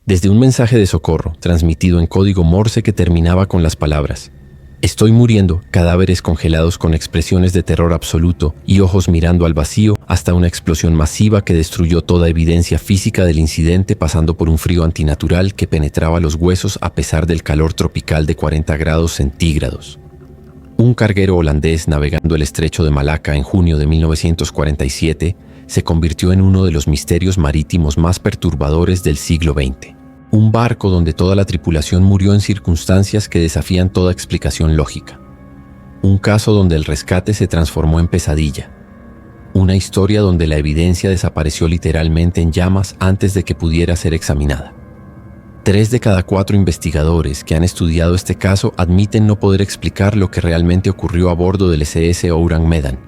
desde un mensaje de socorro transmitido en código Morse que terminaba con las palabras «Estoy muriendo», cadáveres congelados con expresiones de terror absoluto y ojos mirando al vacío, hasta una explosión masiva que destruyó toda evidencia física del incidente, pasando por un frío antinatural que penetraba los huesos a pesar del calor tropical de 40 grados centígrados. Un carguero holandés navegando el estrecho de Malaca en junio de 1947 se convirtió en uno de los misterios marítimos más perturbadores del siglo XX. Un barco donde toda la tripulación murió en circunstancias que desafían toda explicación lógica. Un caso donde el rescate se transformó en pesadilla. Una historia donde la evidencia desapareció literalmente en llamas antes de que pudiera ser examinada. 3 de cada 4 investigadores que han estudiado este caso admiten no poder explicar lo que realmente ocurrió a bordo del SS Ourang Medan.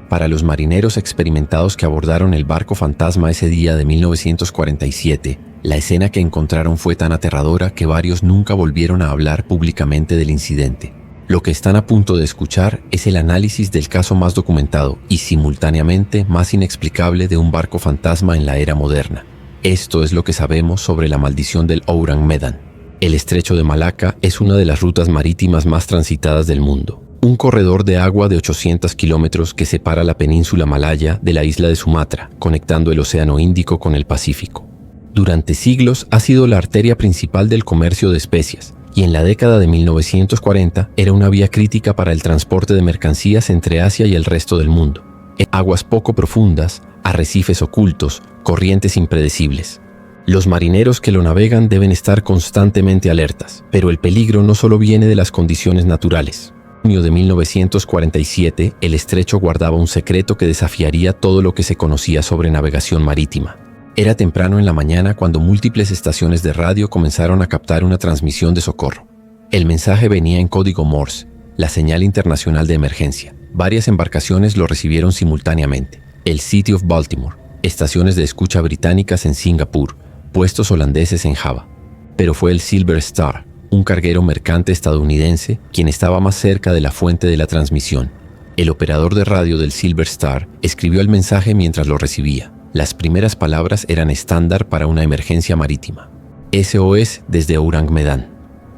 Para los marineros experimentados que abordaron el barco fantasma ese día de 1947, la escena que encontraron fue tan aterradora que varios nunca volvieron a hablar públicamente del incidente. Lo que están a punto de escuchar es el análisis del caso más documentado y simultáneamente más inexplicable de un barco fantasma en la era moderna. Esto es lo que sabemos sobre la maldición del Ourang Medan. El estrecho de Malaca es una de las rutas marítimas más transitadas del mundo. Un corredor de agua de 800 kilómetros que separa la península malaya de la isla de Sumatra, conectando el Océano Índico con el Pacífico. Durante siglos ha sido la arteria principal del comercio de especias, y en la década de 1940 era una vía crítica para el transporte de mercancías entre Asia y el resto del mundo. En aguas poco profundas, arrecifes ocultos, corrientes impredecibles. Los marineros que lo navegan deben estar constantemente alertas, pero el peligro no solo viene de las condiciones naturales. En junio de 1947, el estrecho guardaba un secreto que desafiaría todo lo que se conocía sobre navegación marítima. Era temprano en la mañana cuando múltiples estaciones de radio comenzaron a captar una transmisión de socorro. El mensaje venía en código Morse, la señal internacional de emergencia. Varias embarcaciones lo recibieron simultáneamente. El City of Baltimore, estaciones de escucha británicas en Singapur, puestos holandeses en Java. Pero fue el Silver Star, un carguero mercante estadounidense, quien estaba más cerca de la fuente de la transmisión. El operador de radio del Silver Star escribió el mensaje mientras lo recibía. Las primeras palabras eran estándar para una emergencia marítima. SOS desde Ourang Medan.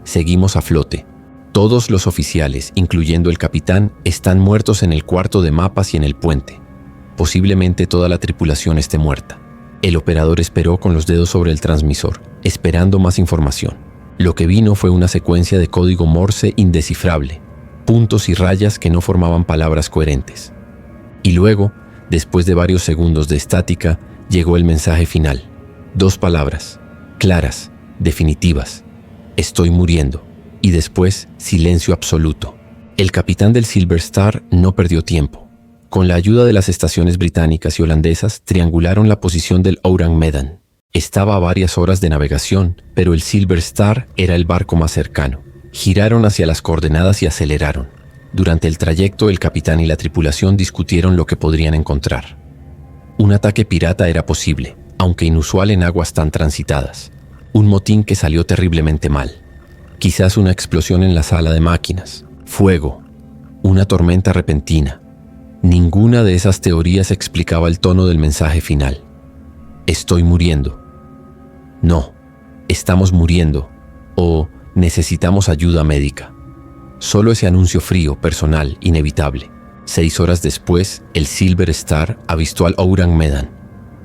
Seguimos a flote. Todos los oficiales, incluyendo el capitán, están muertos en el cuarto de mapas y en el puente. Posiblemente toda la tripulación esté muerta. El operador esperó con los dedos sobre el transmisor, esperando más información. Lo que vino fue una secuencia de código Morse indescifrable, puntos y rayas que no formaban palabras coherentes. Y luego, después de varios segundos de estática, llegó el mensaje final. 2 palabras, claras, definitivas. Estoy muriendo. Y después, silencio absoluto. El capitán del Silver Star no perdió tiempo. Con la ayuda de las estaciones británicas y holandesas, triangularon la posición del Ourang Medan. Estaba a varias horas de navegación, pero el Silver Star era el barco más cercano. Giraron hacia las coordenadas y aceleraron. Durante el trayecto, el capitán y la tripulación discutieron lo que podrían encontrar. Un ataque pirata era posible, aunque inusual en aguas tan transitadas. Un motín que salió terriblemente mal. Quizás una explosión en la sala de máquinas. Fuego. Una tormenta repentina. Ninguna de esas teorías explicaba el tono del mensaje final. Estoy muriendo. No, estamos muriendo. O necesitamos ayuda médica. Solo ese anuncio frío, personal, inevitable. 6 horas después, el Silver Star avistó al Ourang Medan.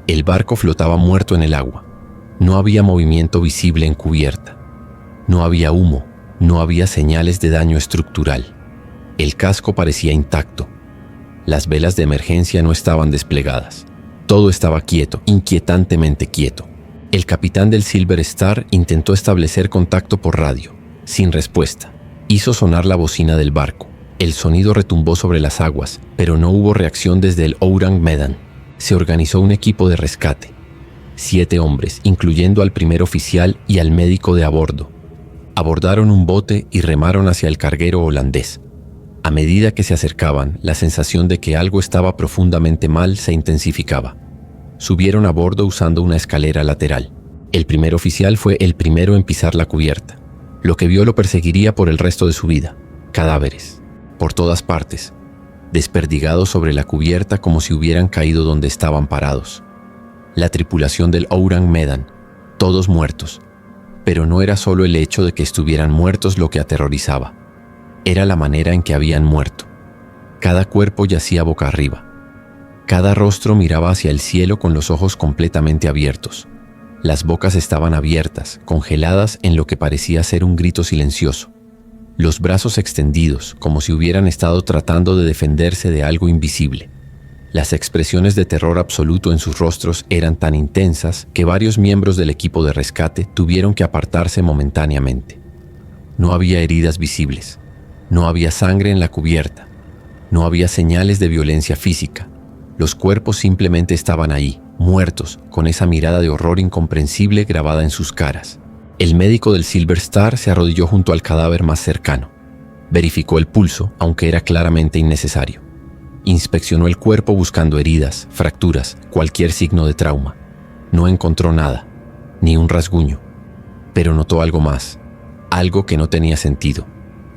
El barco flotaba muerto en el agua. No había movimiento visible en cubierta. No había humo, no había señales de daño estructural. El casco parecía intacto. Las velas de emergencia no estaban desplegadas. Todo estaba quieto, inquietantemente quieto. El capitán del Silver Star intentó establecer contacto por radio. Sin respuesta. Hizo sonar la bocina del barco. El sonido retumbó sobre las aguas, pero no hubo reacción desde el Ourang Medan. Se organizó un equipo de rescate. 7 hombres, incluyendo al primer oficial y al médico de a bordo. Abordaron un bote y remaron hacia el carguero holandés. A medida que se acercaban, la sensación de que algo estaba profundamente mal se intensificaba. Subieron a bordo usando una escalera lateral. El primer oficial fue el primero en pisar la cubierta. Lo que vio lo perseguiría por el resto de su vida. Cadáveres. Por todas partes. Desperdigados sobre la cubierta como si hubieran caído donde estaban parados. La tripulación del Ourang Medan. todos muertos. Pero no era solo el hecho de que estuvieran muertos lo que aterrorizaba. Era la manera en que habían muerto. Cada cuerpo yacía boca arriba. Cada rostro miraba hacia el cielo con los ojos completamente abiertos. Las bocas estaban abiertas, congeladas en lo que parecía ser un grito silencioso. Los brazos extendidos, como si hubieran estado tratando de defenderse de algo invisible. Las expresiones de terror absoluto en sus rostros eran tan intensas que varios miembros del equipo de rescate tuvieron que apartarse momentáneamente. No había heridas visibles. No había sangre en la cubierta. No había señales de violencia física. Los cuerpos simplemente estaban ahí, muertos, con esa mirada de horror incomprensible grabada en sus caras. El médico del Silver Star se arrodilló junto al cadáver más cercano. Verificó el pulso, aunque era claramente innecesario. Inspeccionó el cuerpo buscando heridas, fracturas, cualquier signo de trauma. No encontró nada, ni un rasguño. Pero notó algo más, algo que no tenía sentido.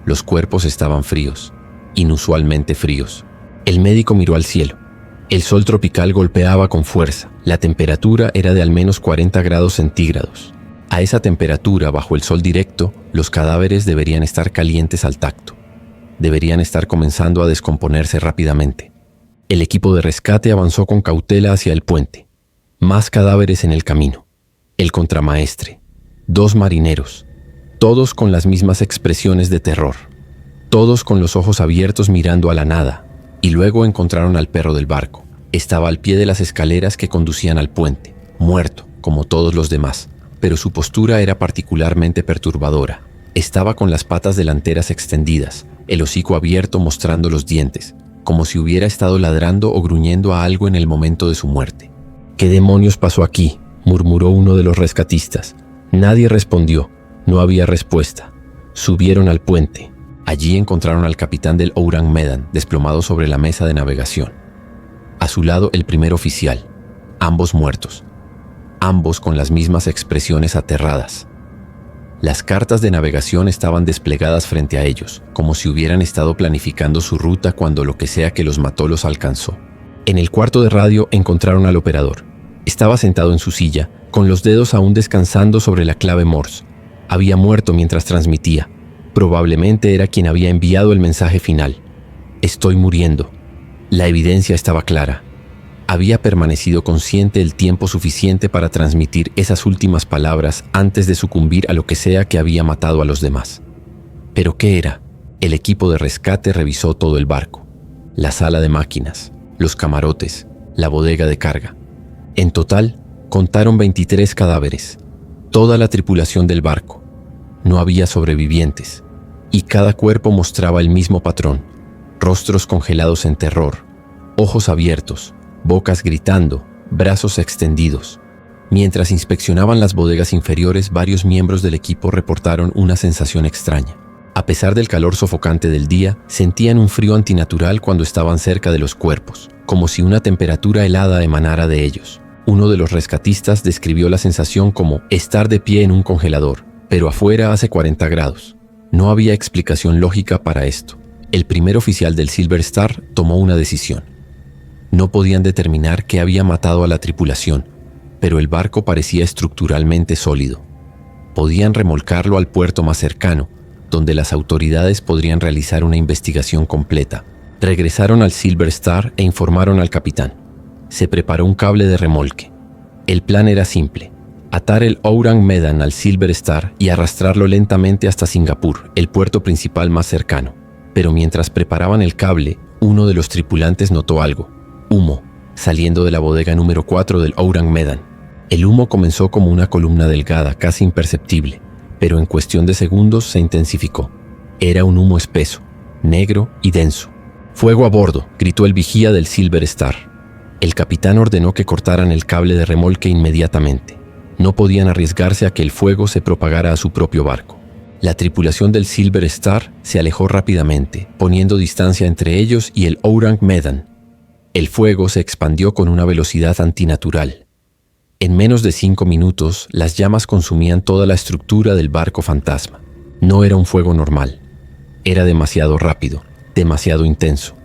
Los cuerpos estaban fríos, inusualmente fríos. El médico miró al cielo. El sol tropical golpeaba con fuerza. La temperatura era de al menos 40 grados centígrados. A esa temperatura, bajo el sol directo, los cadáveres deberían estar calientes al tacto. Deberían estar comenzando a descomponerse rápidamente. El equipo de rescate avanzó con cautela hacia el puente. Más cadáveres en el camino. El contramaestre. 2 marineros. Todos con las mismas expresiones de terror. Todos con los ojos abiertos mirando a la nada. Y luego encontraron al perro del barco. Estaba al pie de las escaleras que conducían al puente, muerto, como todos los demás, pero su postura era particularmente perturbadora. Estaba con las patas delanteras extendidas, el hocico abierto mostrando los dientes, como si hubiera estado ladrando o gruñendo a algo en el momento de su muerte. «¿Qué demonios pasó aquí?», murmuró uno de los rescatistas. Nadie respondió, no había respuesta. Subieron al puente. Allí encontraron al capitán del Ourang Medan, desplomado sobre la mesa de navegación. A su lado el primer oficial, ambos muertos, ambos con las mismas expresiones aterradas. Las cartas de navegación estaban desplegadas frente a ellos, como si hubieran estado planificando su ruta cuando lo que sea que los mató los alcanzó. En el cuarto de radio encontraron al operador. Estaba sentado en su silla, con los dedos aún descansando sobre la clave Morse. Había muerto mientras transmitía. Probablemente era quien había enviado el mensaje final. «Estoy muriendo». La evidencia estaba clara. Había permanecido consciente el tiempo suficiente para transmitir esas últimas palabras antes de sucumbir a lo que sea que había matado a los demás. ¿Pero qué era? El equipo de rescate revisó todo el barco. La sala de máquinas, los camarotes, la bodega de carga. En total, contaron 23 cadáveres. Toda la tripulación del barco. No había sobrevivientes. Y cada cuerpo mostraba el mismo patrón. Rostros congelados en terror, ojos abiertos, bocas gritando, brazos extendidos. Mientras inspeccionaban las bodegas inferiores, varios miembros del equipo reportaron una sensación extraña. A pesar del calor sofocante del día, sentían un frío antinatural cuando estaban cerca de los cuerpos, como si una temperatura helada emanara de ellos. Uno de los rescatistas describió la sensación como estar de pie en un congelador, pero afuera hace 40 grados. No había explicación lógica para esto. El primer oficial del Silver Star tomó una decisión. No podían determinar qué había matado a la tripulación, pero el barco parecía estructuralmente sólido. Podían remolcarlo al puerto más cercano, donde las autoridades podrían realizar una investigación completa. Regresaron al Silver Star e informaron al capitán. Se preparó un cable de remolque. El plan era simple: atar el Ourang Medan al Silver Star y arrastrarlo lentamente hasta Singapur, el puerto principal más cercano. Pero mientras preparaban el cable, uno de los tripulantes notó algo: humo, saliendo de la bodega número 4 del Ourang Medan. El humo comenzó como una columna delgada, casi imperceptible, pero en cuestión de segundos se intensificó. Era un humo espeso, negro y denso. «Fuego a bordo», gritó el vigía del Silver Star. El capitán ordenó que cortaran el cable de remolque inmediatamente. No podían arriesgarse a que el fuego se propagara a su propio barco. La tripulación del Silver Star se alejó rápidamente, poniendo distancia entre ellos y el Ourang Medan. El fuego se expandió con una velocidad antinatural. En menos de 5 minutos, las llamas consumían toda la estructura del barco fantasma. No era un fuego normal. Era demasiado rápido, demasiado intenso.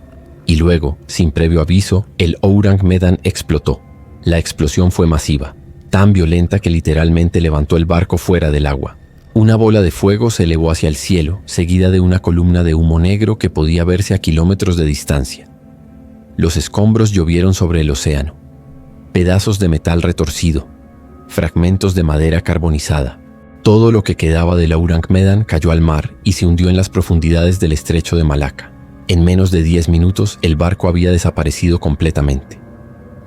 Y luego, sin previo aviso, el Ourang Medan explotó. La explosión fue masiva. tan violenta que literalmente levantó el barco fuera del agua. Una bola de fuego se elevó hacia el cielo, seguida de una columna de humo negro que podía verse a kilómetros de distancia. Los escombros llovieron sobre el océano. Pedazos de metal retorcido, fragmentos de madera carbonizada. Todo lo que quedaba del Ourang Medan cayó al mar y se hundió en las profundidades del estrecho de Malaca. En menos de 10 minutos, el barco había desaparecido completamente,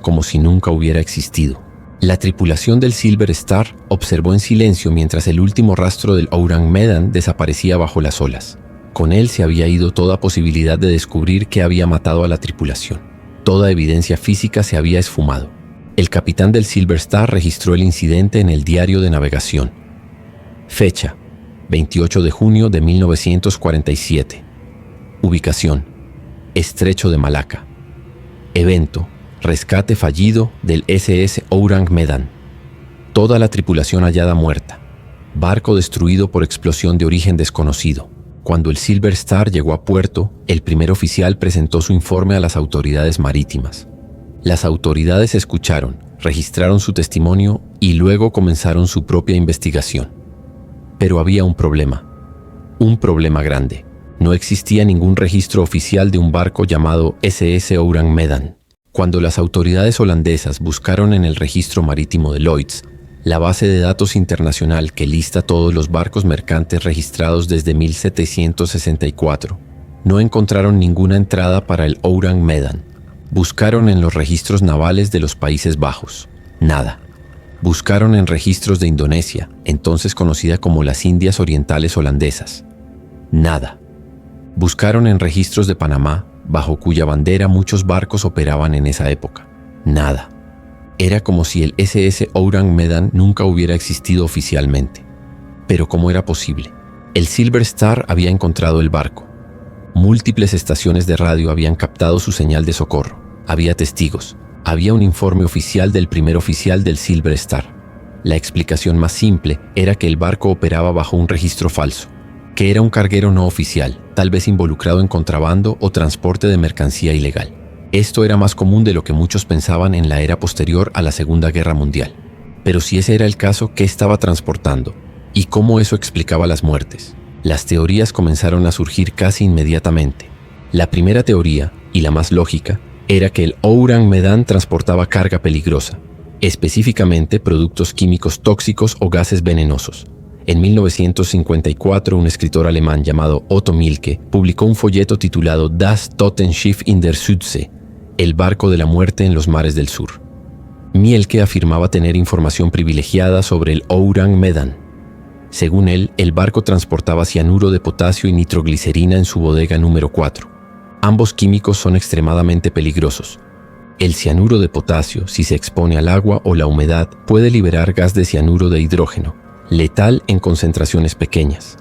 como si nunca hubiera existido. La tripulación del Silver Star observó en silencio mientras el último rastro del Ourang Medan desaparecía bajo las olas. Con él se había ido toda posibilidad de descubrir qué había matado a la tripulación. Toda evidencia física se había esfumado. El capitán del Silver Star registró el incidente en el diario de navegación. Fecha: 28 de junio de 1947. Ubicación: Estrecho de Malaca. Evento: rescate fallido del SS Ourang Medan. Toda la tripulación hallada muerta. Barco destruido por explosión de origen desconocido. Cuando el Silver Star llegó a puerto, el primer oficial presentó su informe a las autoridades marítimas. Las autoridades escucharon, registraron su testimonio y luego comenzaron su propia investigación. Pero había un problema grande. No existía ningún registro oficial de un barco llamado SS Ourang Medan. Cuando las autoridades holandesas buscaron en el registro marítimo de Lloyd's, la base de datos internacional que lista todos los barcos mercantes registrados desde 1764, no encontraron ninguna entrada para el Ourang Medan. Buscaron en los registros navales de los Países Bajos. Nada. Buscaron en registros de Indonesia, entonces conocida como las Indias Orientales Holandesas. Nada. Buscaron en registros de Panamá, bajo cuya bandera muchos barcos operaban en esa época. Nada. Era como si el SS Ourang Medan nunca hubiera existido oficialmente. Pero ¿cómo era posible? El Silver Star había encontrado el barco. Múltiples estaciones de radio habían captado su señal de socorro. Había testigos. Había un informe oficial del primer oficial del Silver Star. La explicación más simple era que el barco operaba bajo un registro falso, que era un carguero no oficial, tal vez involucrado en contrabando o transporte de mercancía ilegal. Esto era más común de lo que muchos pensaban en la era posterior a la Segunda Guerra Mundial. Pero si ese era el caso, ¿qué estaba transportando? ¿Y cómo eso explicaba las muertes? Las teorías comenzaron a surgir casi inmediatamente. La primera teoría, y la más lógica, era que el Ourang Medan transportaba carga peligrosa, específicamente productos químicos tóxicos o gases venenosos. En 1954, un escritor alemán llamado Otto Mielke publicó un folleto titulado Das Totenschiff in der Südsee, el barco de la muerte en los mares del sur. Mielke afirmaba tener información privilegiada sobre el Ourang Medan. Según él, el barco transportaba cianuro de potasio y nitroglicerina en su bodega número 4. Ambos químicos son extremadamente peligrosos. El cianuro de potasio, si se expone al agua o la humedad, puede liberar gas de cianuro de hidrógeno, letal en concentraciones pequeñas.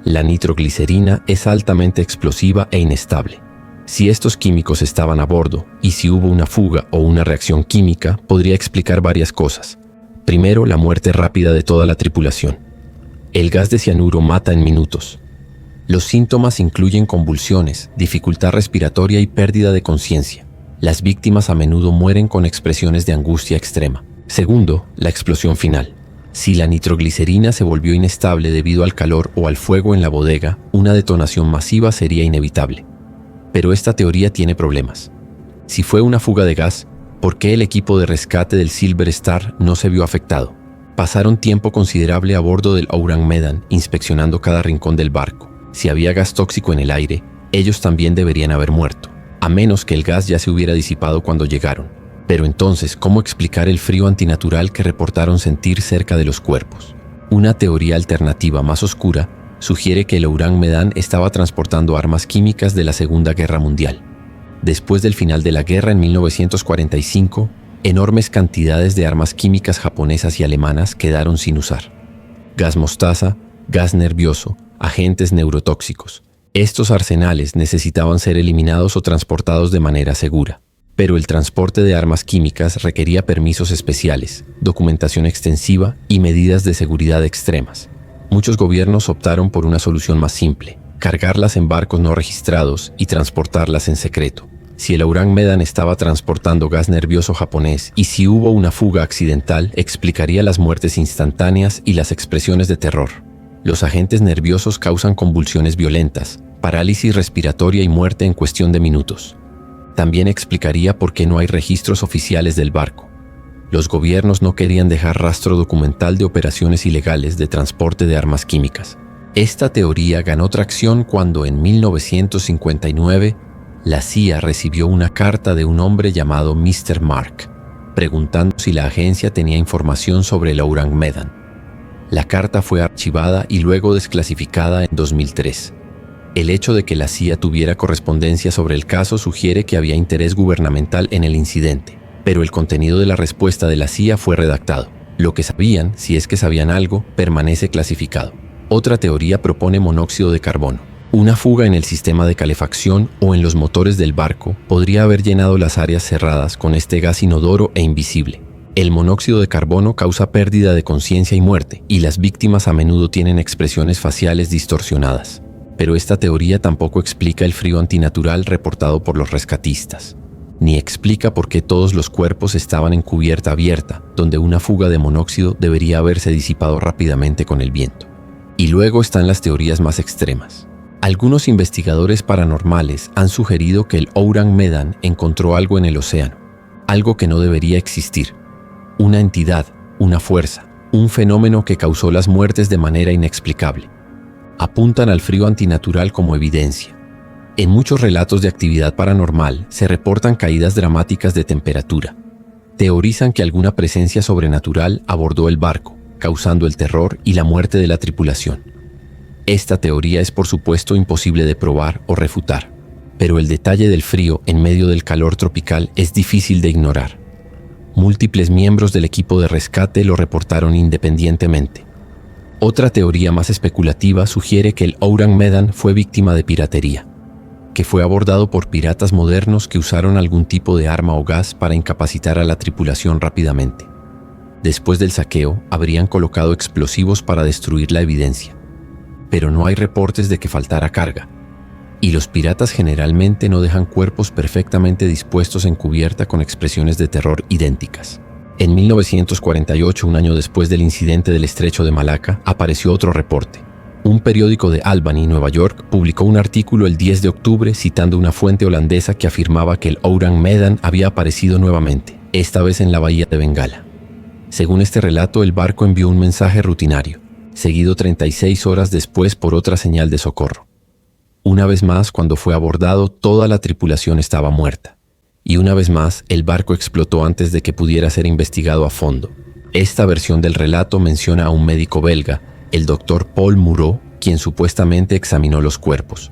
La nitroglicerina es altamente explosiva e inestable. Si estos químicos estaban a bordo y si hubo una fuga o una reacción química, podría explicar varias cosas. Primero, la muerte rápida de toda la tripulación. El gas de cianuro mata en minutos. Los síntomas incluyen convulsiones, dificultad respiratoria y pérdida de conciencia. Las víctimas a menudo mueren con expresiones de angustia extrema. Segundo, la explosión final. Si la nitroglicerina se volvió inestable debido al calor o al fuego en la bodega, una detonación masiva sería inevitable. Pero esta teoría tiene problemas. Si fue una fuga de gas, ¿por qué el equipo de rescate del Silver Star no se vio afectado? Pasaron tiempo considerable a bordo del Ourang Medan inspeccionando cada rincón del barco. Si había gas tóxico en el aire, ellos también deberían haber muerto, a menos que el gas ya se hubiera disipado cuando llegaron. Pero entonces, ¿cómo explicar el frío antinatural que reportaron sentir cerca de los cuerpos? Una teoría alternativa más oscura sugiere que el Ourang Medan estaba transportando armas químicas de la Segunda Guerra Mundial. Después del final de la guerra en 1945, enormes cantidades de armas químicas japonesas y alemanas quedaron sin usar. Gas mostaza, gas nervioso, agentes neurotóxicos. Estos arsenales necesitaban ser eliminados o transportados de manera segura. Pero el transporte de armas químicas requería permisos especiales, documentación extensiva y medidas de seguridad extremas. Muchos gobiernos optaron por una solución más simple: cargarlas en barcos no registrados y transportarlas en secreto. Si el Ourang Medan estaba transportando gas nervioso japonés y si hubo una fuga accidental, explicaría las muertes instantáneas y las expresiones de terror. Los agentes nerviosos causan convulsiones violentas, parálisis respiratoria y muerte en cuestión de minutos. También explicaría por qué no hay registros oficiales del barco. Los gobiernos no querían dejar rastro documental de operaciones ilegales de transporte de armas químicas. Esta teoría ganó tracción cuando en 1959 la CIA recibió una carta de un hombre llamado Mr. Mark, preguntando si la agencia tenía información sobre el Ourang Medan. La carta fue archivada y luego desclasificada en 2003. El hecho de que la CIA tuviera correspondencia sobre el caso sugiere que había interés gubernamental en el incidente, pero el contenido de la respuesta de la CIA fue redactado. Lo que sabían, si es que sabían algo, permanece clasificado. Otra teoría propone monóxido de carbono. Una fuga en el sistema de calefacción o en los motores del barco podría haber llenado las áreas cerradas con este gas inodoro e invisible. El monóxido de carbono causa pérdida de conciencia y muerte, y las víctimas a menudo tienen expresiones faciales distorsionadas. Pero esta teoría tampoco explica el frío antinatural reportado por los rescatistas, ni explica por qué todos los cuerpos estaban en cubierta abierta, donde una fuga de monóxido debería haberse disipado rápidamente con el viento. Y luego están las teorías más extremas. Algunos investigadores paranormales han sugerido que el Ourang Medan encontró algo en el océano, algo que no debería existir. Una entidad, una fuerza, un fenómeno que causó las muertes de manera inexplicable. Apuntan al frío antinatural como evidencia. En muchos relatos de actividad paranormal se reportan caídas dramáticas de temperatura. Teorizan que alguna presencia sobrenatural abordó el barco, causando el terror y la muerte de la tripulación. Esta teoría es por supuesto imposible de probar o refutar, pero el detalle del frío en medio del calor tropical es difícil de ignorar. Múltiples miembros del equipo de rescate lo reportaron independientemente. Otra teoría más especulativa sugiere que el Ourang Medan fue víctima de piratería, que fue abordado por piratas modernos que usaron algún tipo de arma o gas para incapacitar a la tripulación rápidamente. Después del saqueo, habrían colocado explosivos para destruir la evidencia. Pero no hay reportes de que faltara carga, y los piratas generalmente no dejan cuerpos perfectamente dispuestos en cubierta con expresiones de terror idénticas. En 1948, un año después del incidente del estrecho de Malaca, apareció otro reporte. Un periódico de Albany, Nueva York, publicó un artículo el 10 de octubre citando una fuente holandesa que afirmaba que el Ourang Medan había aparecido nuevamente, esta vez en la bahía de Bengala. Según este relato, el barco envió un mensaje rutinario, seguido 36 horas después por otra señal de socorro. Una vez más, cuando fue abordado, toda la tripulación estaba muerta. Y una vez más, el barco explotó antes de que pudiera ser investigado a fondo. Esta versión del relato menciona a un médico belga, el Dr. Paul Moreau, quien supuestamente examinó los cuerpos.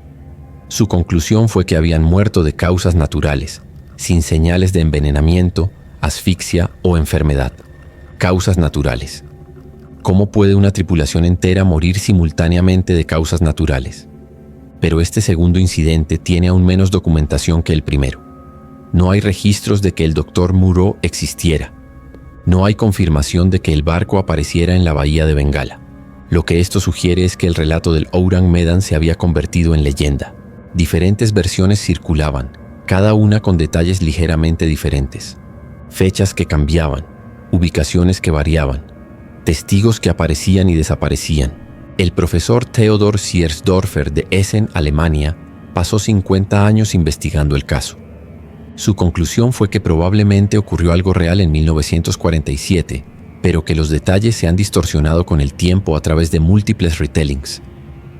Su conclusión fue que habían muerto de causas naturales, sin señales de envenenamiento, asfixia o enfermedad. Causas naturales. ¿Cómo puede una tripulación entera morir simultáneamente de causas naturales? Pero este segundo incidente tiene aún menos documentación que el primero. No hay registros de que el Dr. Moreau existiera. No hay confirmación de que el barco apareciera en la bahía de Bengala. Lo que esto sugiere es que el relato del Ourang Medan se había convertido en leyenda. Diferentes versiones circulaban, cada una con detalles ligeramente diferentes. Fechas que cambiaban, ubicaciones que variaban, testigos que aparecían y desaparecían. El profesor Theodor Siersdorfer de Essen, Alemania, pasó 50 años investigando el caso. Su conclusión fue que probablemente ocurrió algo real en 1947, pero que los detalles se han distorsionado con el tiempo a través de múltiples retellings.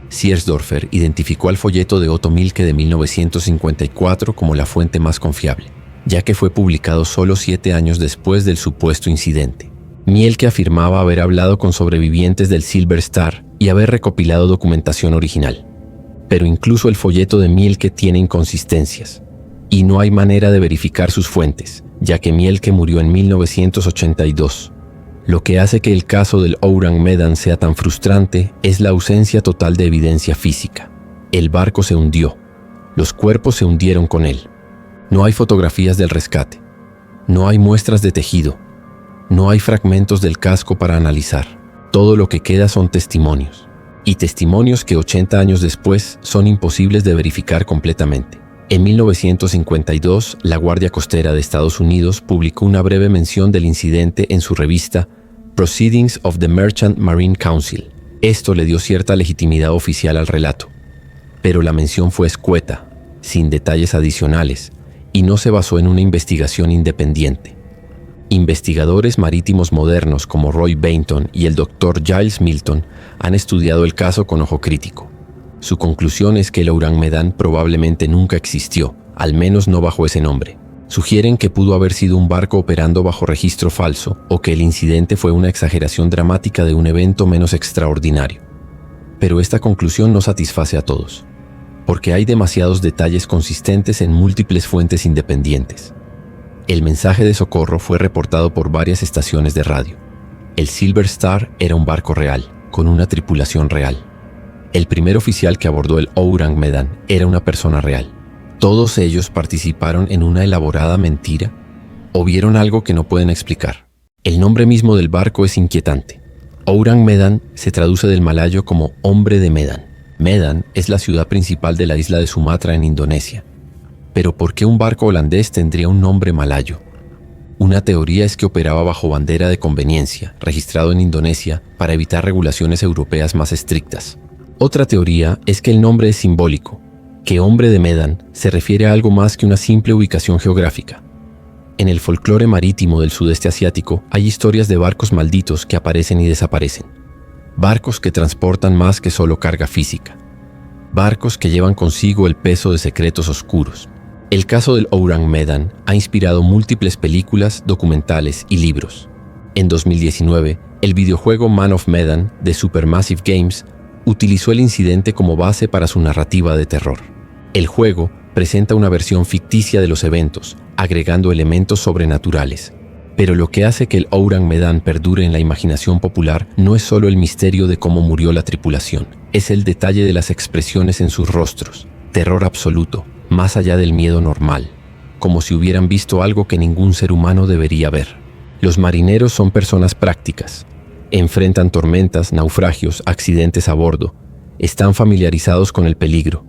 Siersdorfer identificó al folleto de Otto Mielke de 1954 como la fuente más confiable, ya que fue publicado solo 7 años después del supuesto incidente. Mielke afirmaba haber hablado con sobrevivientes del Silver Star y haber recopilado documentación original. Pero incluso el folleto de Mielke tiene inconsistencias, y no hay manera de verificar sus fuentes, ya que Mielke murió en 1982. Lo que hace que el caso del Ourang Medan sea tan frustrante es la ausencia total de evidencia física. El barco se hundió. Los cuerpos se hundieron con él. No hay fotografías del rescate. No hay muestras de tejido. No hay fragmentos del casco para analizar. Todo lo que queda son testimonios. Y testimonios que 80 años después son imposibles de verificar completamente. En 1952, la Guardia Costera de Estados Unidos publicó una breve mención del incidente en su revista Proceedings of the Merchant Marine Council. Esto le dio cierta legitimidad oficial al relato, pero la mención fue escueta, sin detalles adicionales, y no se basó en una investigación independiente. Investigadores marítimos modernos como Roy Bainton y el Dr. Giles Milton han estudiado el caso con ojo crítico. Su conclusión es que el Ourang Medan probablemente nunca existió, al menos no bajo ese nombre. Sugieren que pudo haber sido un barco operando bajo registro falso o que el incidente fue una exageración dramática de un evento menos extraordinario. Pero esta conclusión no satisface a todos, porque hay demasiados detalles consistentes en múltiples fuentes independientes. El mensaje de socorro fue reportado por varias estaciones de radio. El Silver Star era un barco real, con una tripulación real. El primer oficial que abordó el Ourang Medan era una persona real. ¿Todos ellos participaron en una elaborada mentira? ¿O vieron algo que no pueden explicar? El nombre mismo del barco es inquietante. Ourang Medan se traduce del malayo como hombre de Medan. Medan es la ciudad principal de la isla de Sumatra en Indonesia. Pero ¿por qué un barco holandés tendría un nombre malayo? Una teoría es que operaba bajo bandera de conveniencia, registrado en Indonesia, para evitar regulaciones europeas más estrictas. Otra teoría es que el nombre es simbólico, que hombre de Medan se refiere a algo más que una simple ubicación geográfica. En el folclore marítimo del sudeste asiático hay historias de barcos malditos que aparecen y desaparecen. Barcos que transportan más que solo carga física. Barcos que llevan consigo el peso de secretos oscuros. El caso del Ourang Medan ha inspirado múltiples películas, documentales y libros. En 2019, el videojuego Man of Medan de Supermassive Games utilizó el incidente como base para su narrativa de terror. El juego presenta una versión ficticia de los eventos, agregando elementos sobrenaturales. Pero lo que hace que el Ourang Medan perdure en la imaginación popular no es solo el misterio de cómo murió la tripulación, es el detalle de las expresiones en sus rostros, terror absoluto, más allá del miedo normal, como si hubieran visto algo que ningún ser humano debería ver. Los marineros son personas prácticas. Enfrentan tormentas, naufragios, accidentes a bordo. Están familiarizados con el peligro.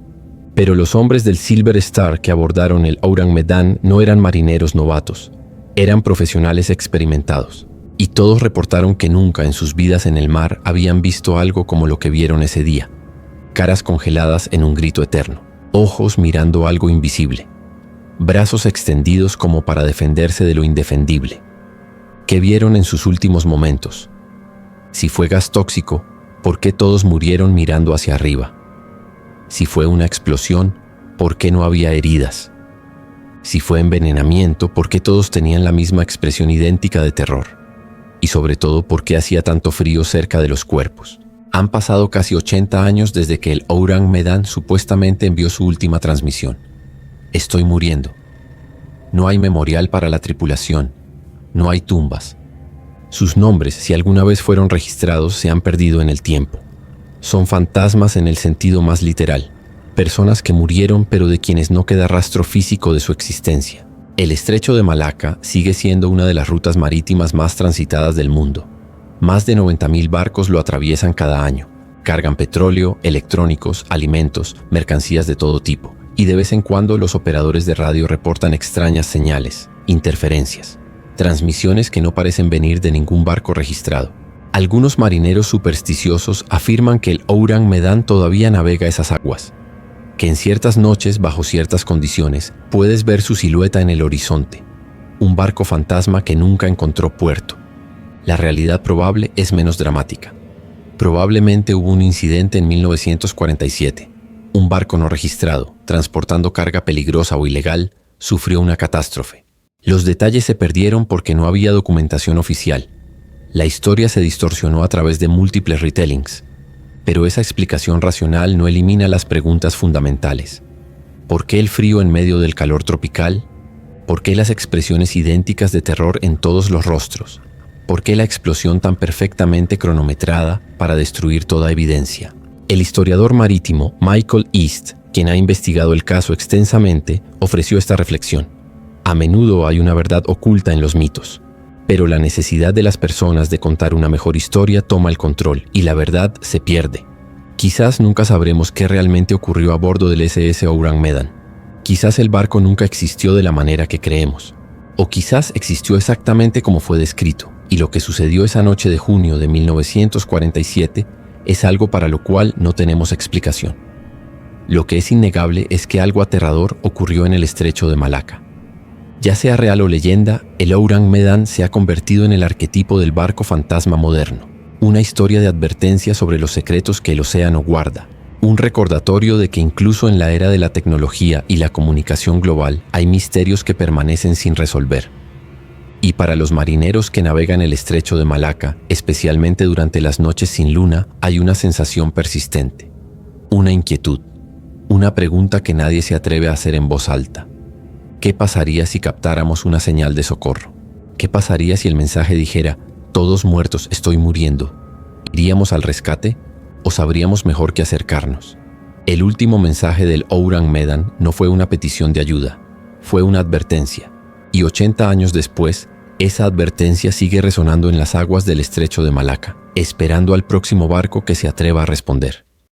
Pero los hombres del Silver Star que abordaron el Ourang Medan no eran marineros novatos. Eran profesionales experimentados. Y todos reportaron que nunca en sus vidas en el mar habían visto algo como lo que vieron ese día. Caras congeladas en un grito eterno. Ojos mirando algo invisible. Brazos extendidos como para defenderse de lo indefendible. ¿Qué vieron en sus últimos momentos? Si fue gas tóxico, ¿por qué todos murieron mirando hacia arriba? Si fue una explosión, ¿por qué no había heridas? Si fue envenenamiento, ¿por qué todos tenían la misma expresión idéntica de terror? Y sobre todo, ¿por qué hacía tanto frío cerca de los cuerpos? Han pasado casi 80 años desde que el Ourang Medan supuestamente envió su última transmisión. Estoy muriendo. No hay memorial para la tripulación. No hay tumbas. Sus nombres, si alguna vez fueron registrados, se han perdido en el tiempo. Son fantasmas en el sentido más literal. Personas que murieron pero de quienes no queda rastro físico de su existencia. El estrecho de Malaca sigue siendo una de las rutas marítimas más transitadas del mundo. Más de 90.000 barcos lo atraviesan cada año. Cargan petróleo, electrónicos, alimentos, mercancías de todo tipo. Y de vez en cuando los operadores de radio reportan extrañas señales, interferencias. Transmisiones que no parecen venir de ningún barco registrado. Algunos marineros supersticiosos afirman que el Ourang Medan todavía navega esas aguas, que en ciertas noches, bajo ciertas condiciones, puedes ver su silueta en el horizonte, un barco fantasma que nunca encontró puerto. La realidad probable es menos dramática. Probablemente hubo un incidente en 1947. Un barco no registrado, transportando carga peligrosa o ilegal, sufrió una catástrofe. Los detalles se perdieron porque no había documentación oficial. La historia se distorsionó a través de múltiples retellings, pero esa explicación racional no elimina las preguntas fundamentales. ¿Por qué el frío en medio del calor tropical? ¿Por qué las expresiones idénticas de terror en todos los rostros? ¿Por qué la explosión tan perfectamente cronometrada para destruir toda evidencia? El historiador marítimo Michael East, quien ha investigado el caso extensamente, ofreció esta reflexión. A menudo hay una verdad oculta en los mitos, pero la necesidad de las personas de contar una mejor historia toma el control y la verdad se pierde. Quizás nunca sabremos qué realmente ocurrió a bordo del SS Ourang Medan. Quizás el barco nunca existió de la manera que creemos, o quizás existió exactamente como fue descrito, y lo que sucedió esa noche de junio de 1947 es algo para lo cual no tenemos explicación. Lo que es innegable es que algo aterrador ocurrió en el estrecho de Malaca. Ya sea real o leyenda, el Ourang Medan se ha convertido en el arquetipo del barco fantasma moderno, una historia de advertencia sobre los secretos que el océano guarda, un recordatorio de que incluso en la era de la tecnología y la comunicación global hay misterios que permanecen sin resolver. Y para los marineros que navegan el estrecho de Malaca, especialmente durante las noches sin luna, hay una sensación persistente, una inquietud, una pregunta que nadie se atreve a hacer en voz alta. ¿Qué pasaría si captáramos una señal de socorro? ¿Qué pasaría si el mensaje dijera, todos muertos, estoy muriendo? ¿Iríamos al rescate o sabríamos mejor que acercarnos? El último mensaje del Ourang Medan no fue una petición de ayuda, fue una advertencia. Y 80 años después, esa advertencia sigue resonando en las aguas del estrecho de Malaca, esperando al próximo barco que se atreva a responder.